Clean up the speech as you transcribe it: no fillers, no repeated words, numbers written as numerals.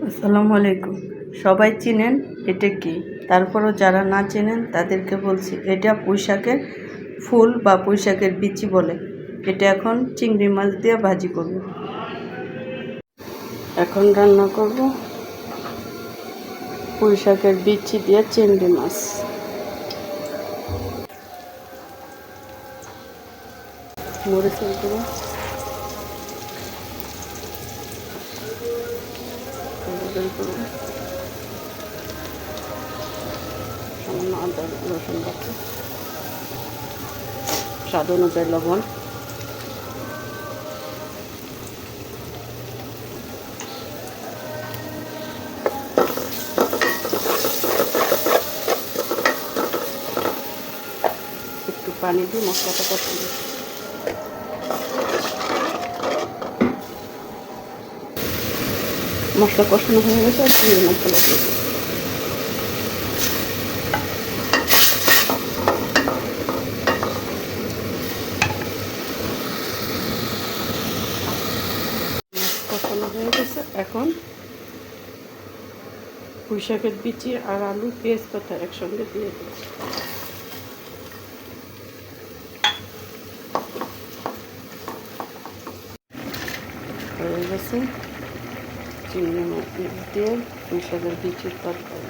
আসসালামু আলাইকুম। সবাই চিনেন এটা কি? তারপরও যারা না চেনেন তাদেরকে বলছি, এটা পুঁইশাকের ফুল বা পুঁইশাকের বিচি বলে। এটা এখন চিংড়ি মাছ দিয়ে ভাজি করব। এখন রান্না করব পুঁইশাকের বিচি দিয়ে চিংড়ি মাছ। মরিচের গুঁড়ো, হলুদের গুঁড়ো, সামান্য আদা রসুন বাটা, স্বাদ অনুযায়ী লবণ, একটু পানি দিয়ে মশলাটা কষিয়ে মশলা কষানো হয়ে গেছে। আর চিংড়ি মশলা দিয়ে দিই। কষানো হয়ে গেছে। এখন পুঁইশাকের বিচি আর আলু পেঁয়াজ পাতা একসঙ্গে দিয়ে দিই। হয়ে গেছে চিংড়ি মাছ দিয়ে পুঁইশাকের বিচির তরকারি।